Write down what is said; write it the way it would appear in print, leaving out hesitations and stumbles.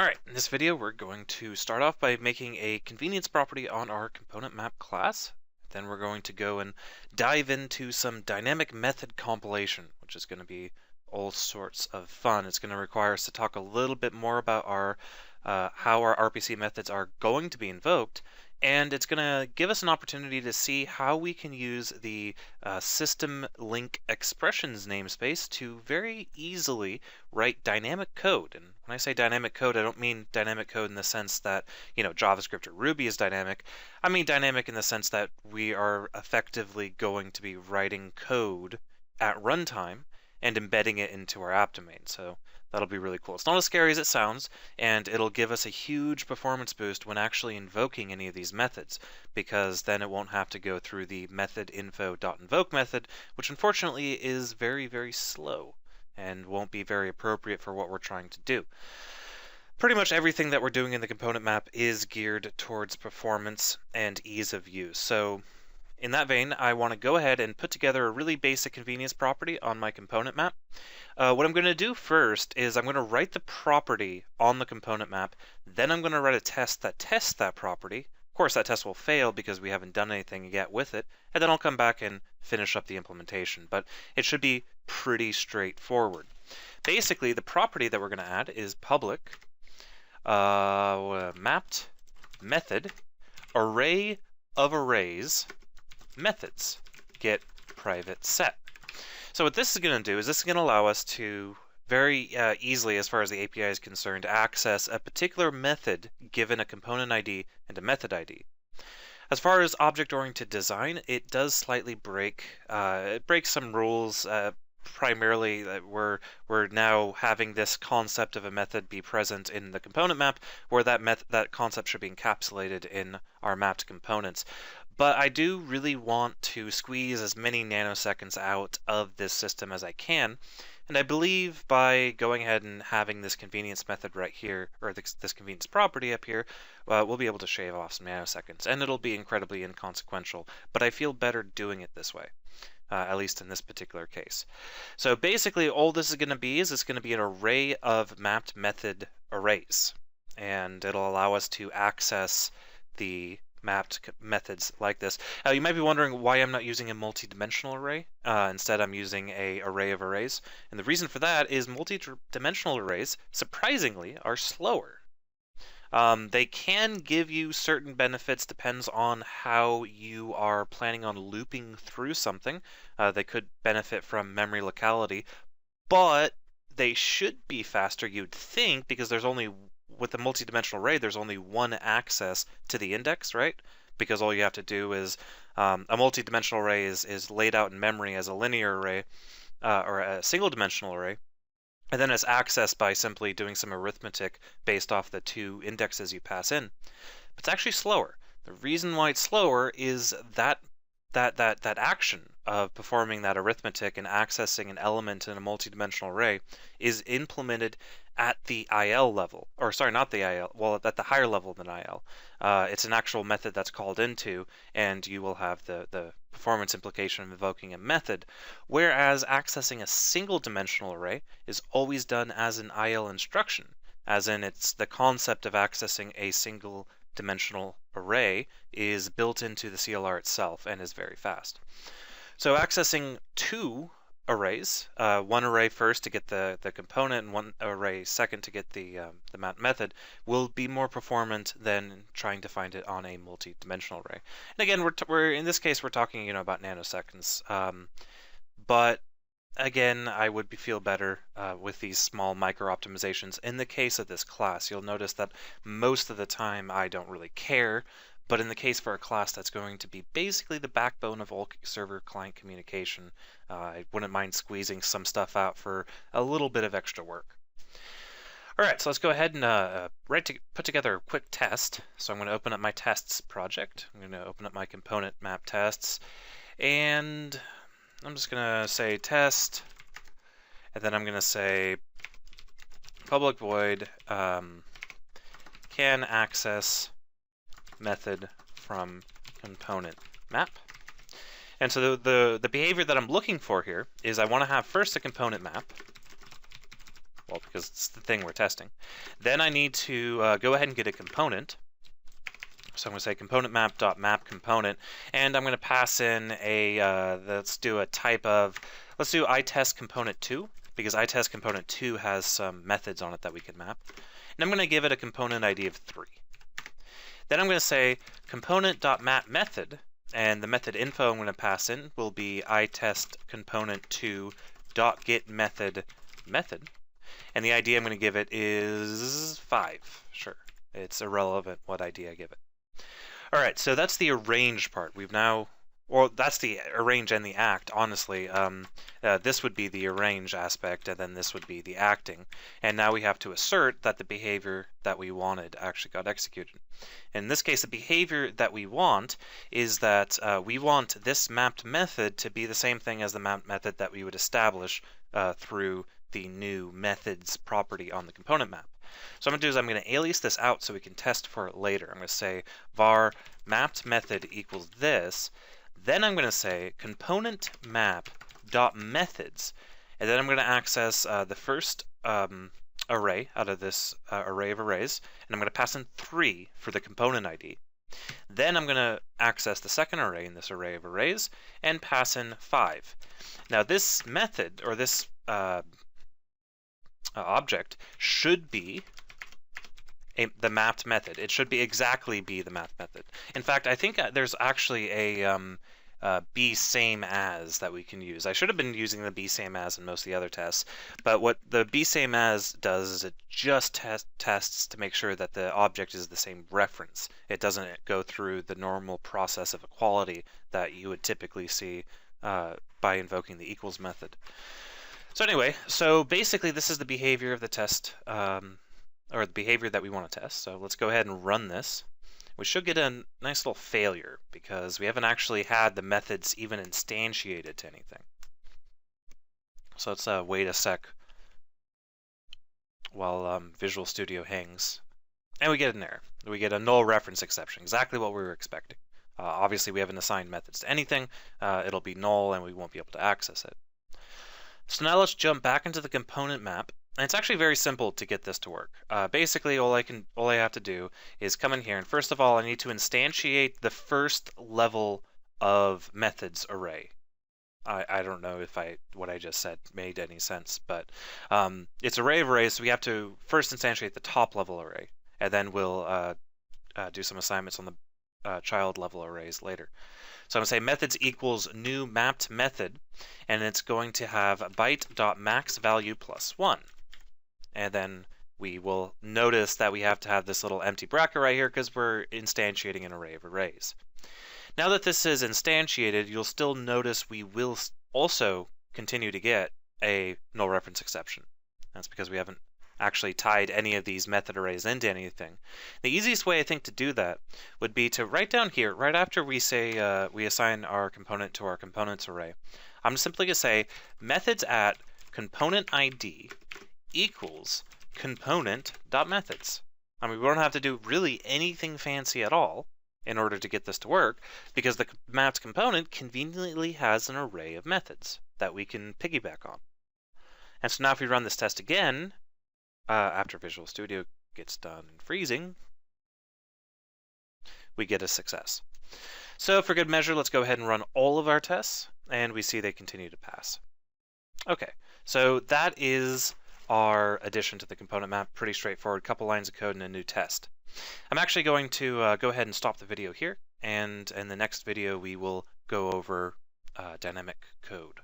Alright, in this video we're going to start off by making a convenience property on our component map class. Then we're going to go and dive into some dynamic method compilation, which is going to be all sorts of fun. It's going to require us to talk a little bit more about our how our RPC methods are going to be invoked, and it's going to give us an opportunity to see how we can use the system link expressions namespace to very easily write dynamic code. And when I say dynamic code, I don't mean dynamic code in the sense that, JavaScript or Ruby is dynamic. I mean dynamic in the sense that we are effectively going to be writing code at runtime and embedding it into our app domain. So that'll be really cool. It's not as scary as it sounds, and it'll give us a huge performance boost when actually invoking any of these methods, because then it won't have to go through the method info.invoke method, which unfortunately is very, very slow and won't be very appropriate for what we're trying to do. Pretty much everything that we're doing in the component map is geared towards performance and ease of use. So in that vein, I want to go ahead and put together a really basic convenience property on my component map. What I'm going to do first is I'm going to write the property on the component map, then I'm going to write a test that tests that property. Of course, that test will fail because we haven't done anything yet with it, and then I'll come back and finish up the implementation, but it should be pretty straightforward. Basically, the property that we're going to add is public mapped method array of arrays methods get private set. So what this is going to do is this is going to allow us to very easily, as far as the API is concerned, access a particular method given a component ID and a method ID. As far as object-oriented design, it does slightly break some rules. Primarily, we're now having this concept of a method be present in the component map, where that concept should be encapsulated in our mapped components. But I do really want to squeeze as many nanoseconds out of this system as I can, and I believe by going ahead and having this convenience method right here, or this convenience property up here, we'll be able to shave off some nanoseconds, and it'll be incredibly inconsequential, but I feel better doing it this way. At least in this particular case. So basically all this is going to be is it's going to be an array of mapped method arrays, and it'll allow us to access the mapped methods like this. You might be wondering why I'm not using a multi-dimensional array. Instead, I'm using an array of arrays. And the reason for that is multi-dimensional arrays, surprisingly, are slower. They can give you certain benefits, depends on how you are planning on looping through something. They could benefit from memory locality, but they should be faster, you'd think, because with a multi-dimensional array, there's only one access to the index, right? Because all you have to do is, a multi-dimensional array is laid out in memory as a linear array, or a single-dimensional array, and then it's accessed by simply doing some arithmetic based off the two indexes you pass in. But it's actually slower. The reason why it's slower is that action of performing that arithmetic and accessing an element in a multidimensional array is implemented at the IL level, or sorry, not the IL, well, at the higher level than IL. It's an actual method that's called into, and you will have the performance implication of invoking a method, whereas accessing a single dimensional array is always done as an IL instruction, as in it's the concept of accessing a single dimensional array is built into the CLR itself and is very fast. So accessing two arrays, one array first to get the component and one array second to get the map method, will be more performant than trying to find it on a multi-dimensional array. And again, we're in this case we're talking about nanoseconds, but again, I would feel better with these small micro optimizations. In the case of this class, you'll notice that most of the time I don't really care, but in the case for a class that's going to be basically the backbone of all server-client communication, I wouldn't mind squeezing some stuff out for a little bit of extra work. All right, so let's go ahead and put together a quick test. So I'm going to open up my tests project. I'm going to open up my component map tests, and I'm just going to say test, and then I'm going to say public void can access method from component map. And so the behavior that I'm looking for here is I want to have first a component map, well, because it's the thing we're testing. Then I need to go ahead and get a component. So I'm going to say component map.map component, and I'm going to pass in a, let's do a type of, let's do iTest component 2, because iTest component 2 has some methods on it that we can map. And I'm going to give it a component ID of 3. Then I'm going to say component.map method, and the method info I'm going to pass in will be iTest component 2 .get method method. And the ID I'm going to give it is 5. Sure, it's irrelevant what ID I give it. All right, so that's the arrange part. We've now, well, that's the arrange and the act, honestly. This would be the arrange aspect, and then this would be the acting. And now we have to assert that the behavior that we wanted actually got executed. In this case, the behavior that we want is that we want this mapped method to be the same thing as the mapped method that we would establish through the new methods property on the component map. So I'm going to do is I'm going to alias this out so we can test for it later. I'm going to say var mapped method equals this. Then I'm going to say component map dot methods, and then I'm going to access the first array out of this array of arrays, and I'm going to pass in 3 for the component ID. Then I'm going to access the second array in this array of arrays and pass in 5. Now this method, or this object, should be the mapped method. It should be exactly the mapped method. In fact, I think there's actually a be same as that we can use. I should have been using the be same as in most of the other tests, but what the be same as does is it just tests to make sure that the object is the same reference. It doesn't go through the normal process of equality that you would typically see by invoking the equals method. So anyway, so basically this is the behavior of the test, or the behavior that we want to test. So let's go ahead and run this. We should get a nice little failure because we haven't actually had the methods even instantiated to anything. So let's wait a sec while Visual Studio hangs. And we get an error. We get a null reference exception, exactly what we were expecting. Obviously we haven't assigned methods to anything. It'll be null and we won't be able to access it. So now let's jump back into the component map. And it's actually very simple to get this to work. Basically, all I have to do is come in here, and first of all, I need to instantiate the first level of methods array. I don't know if what I just said made any sense, but it's array of arrays, so we have to first instantiate the top level array, and then we'll do some assignments on the child level arrays later. So I'm going to say methods equals new mapped method, and it's going to have byte.maxValue plus 1. And then we will notice that we have to have this little empty bracket right here because we're instantiating an array of arrays. Now that this is instantiated, you'll still notice we will also continue to get a null reference exception. That's because we haven't actually tied any of these method arrays into anything. The easiest way I think to do that would be to write down here, right after we say we assign our component to our components array, I'm simply going to say methods at component ID equals component.methods. I mean, we don't have to do really anything fancy at all in order to get this to work, because the mapped component conveniently has an array of methods that we can piggyback on. And so now if we run this test again, after Visual Studio gets done freezing, we get a success. So for good measure, let's go ahead and run all of our tests, and we see they continue to pass. Okay, so that is our addition to the component map. Pretty straightforward, couple lines of code and a new test. I'm actually going to go ahead and stop the video here, and in the next video we will go over dynamic code.